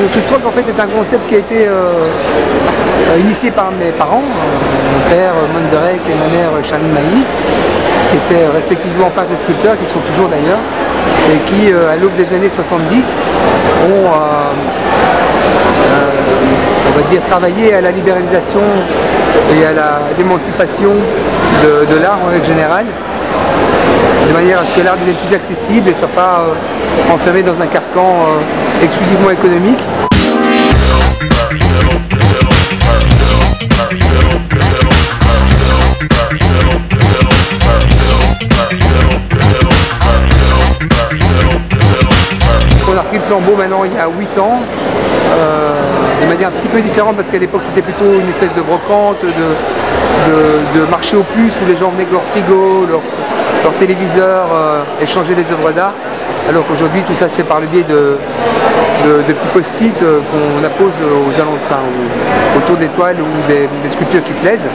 le truc troc en fait est un concept qui a été initié par mes parents, mon père Monderek et ma mère Charline Mailly, qui étaient respectivement peintres et sculpteurs, qui sont toujours d'ailleurs, et qui à l'aube des années 70 ont on va dire travaillé à la libéralisation et à l'émancipation de l'art en règle générale, de manière à ce que l'art devienne plus accessible et ne soit pas enfermé dans un carcan exclusivement économique. On a repris le flambeau maintenant il y a 8 ans, de manière un petit peu différente parce qu'à l'époque c'était plutôt une espèce de brocante, de marché aux puces où les gens venaient avec leur frigo, leur téléviseur, échanger les œuvres d'art, alors qu'aujourd'hui tout ça se fait par le biais de petits post-it qu'on appose autour des toiles ou des sculptures qui plaisent.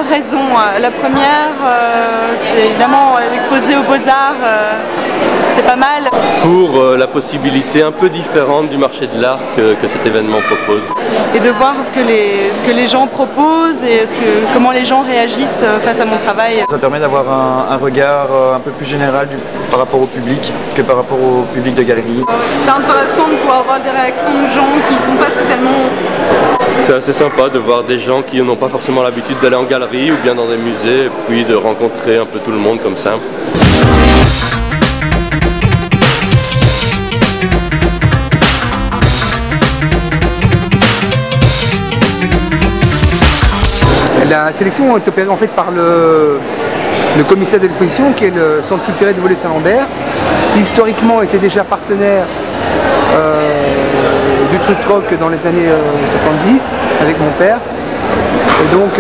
Raison. La première, c'est évidemment l'exposer aux Beaux-Arts, c'est pas mal. Pour la possibilité un peu différente du marché de l'art que cet événement propose. Et de voir ce que les gens proposent et comment les gens réagissent face à mon travail. Ça permet d'avoir un regard un peu plus général par rapport au public que par rapport au public de galerie. C'est intéressant de pouvoir avoir des réactions de gens qui ne sont pas spécialement... C'est assez sympa de voir des gens qui n'ont pas forcément l'habitude d'aller en galerie ou bien dans des musées, et puis de rencontrer un peu tout le monde comme ça. La sélection est opérée en fait par le commissaire de l'exposition qui est le Centre culturel de Volley-Saint-Lambert, qui historiquement était déjà partenaire du truc troc dans les années 70 avec mon père. Et donc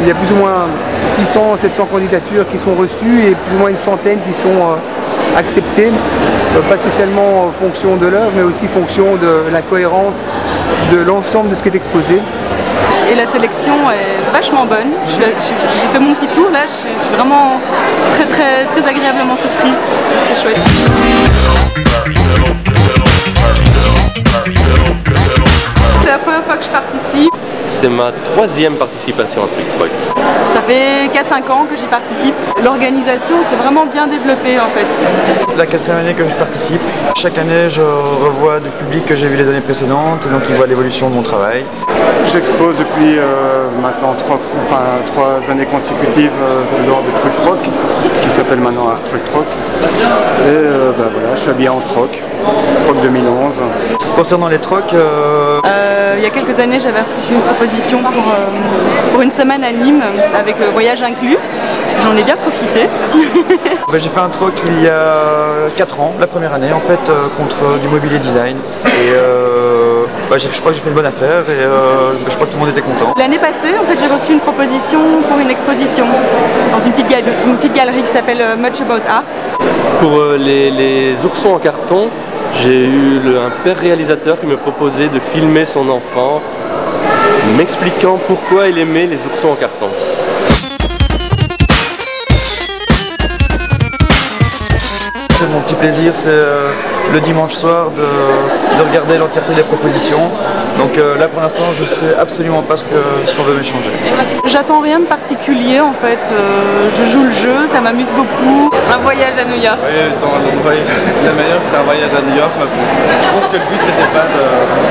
il y a plus ou moins 600-700 candidatures qui sont reçues et plus ou moins une centaine qui sont acceptées, pas spécialement en fonction de l'œuvre mais aussi en fonction de la cohérence de l'ensemble de ce qui est exposé. Et la sélection est vachement bonne. J'ai fait mon petit tour là, je suis vraiment très agréablement surprise, c'est chouette. C'est la première fois que je participe. C'est ma 3e participation à Truc Troc. Ça fait 4-5 ans que j'y participe. L'organisation s'est vraiment bien développée en fait. C'est la 4e année que je participe. Chaque année je revois du public que j'ai vu les années précédentes, donc ils voient l'évolution de mon travail. J'expose depuis maintenant 3 années consécutives lors du Truc Troc, qui s'appelle maintenant Art Truc Troc. Et voilà, je suis habillé en troc 2011. Concernant les trocs, il y a quelques années j'avais reçu une proposition pour une semaine à Nîmes avec voyage inclus. J'en ai bien profité. J'ai fait un troc il y a 4 ans, la première année en fait, contre du mobilier design. Et je crois que j'ai fait une bonne affaire et je crois que tout le monde était content. L'année passée, en fait, j'ai reçu une proposition pour une exposition dans une petite galerie qui s'appelle Much About Art. Pour les oursons en carton, j'ai eu un père réalisateur qui me proposait de filmer son enfant, m'expliquant pourquoi il aimait les oursons en carton. Mon petit plaisir, c'est le dimanche soir de regarder l'entièreté des propositions. Donc là pour l'instant je ne sais absolument pas ce qu'on veut m'échanger. J'attends rien de particulier en fait, je joue le jeu, ça m'amuse beaucoup. Un voyage à New York. Oui, le meilleur serait un voyage à New York. Je pense que le but c'était pas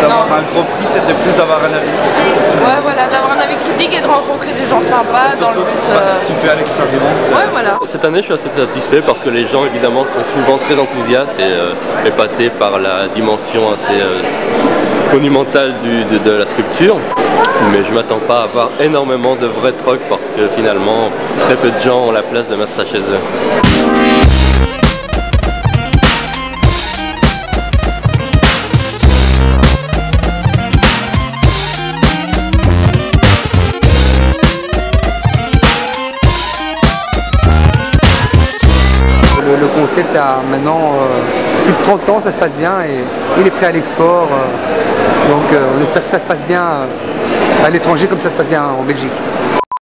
d'avoir un gros prix, c'était plus d'avoir un avis critique. Ouais, voilà, d'avoir un avis critique et de rencontrer des gens sympas dans le but. Participer à l'expérience. Ouais, voilà. Cette année je suis assez satisfait parce que les gens évidemment sont souvent très enthousiastes et épatés par la dimension assez monumentale de la sculpture. Mais je ne m'attends pas à avoir énormément de vrais trocs parce que finalement très peu de gens ont la place de mettre ça chez eux. Le concept a maintenant plus de 30 ans, ça se passe bien et il est prêt à l'export. Donc on espère que ça se passe bien à l'étranger comme ça se passe bien en Belgique.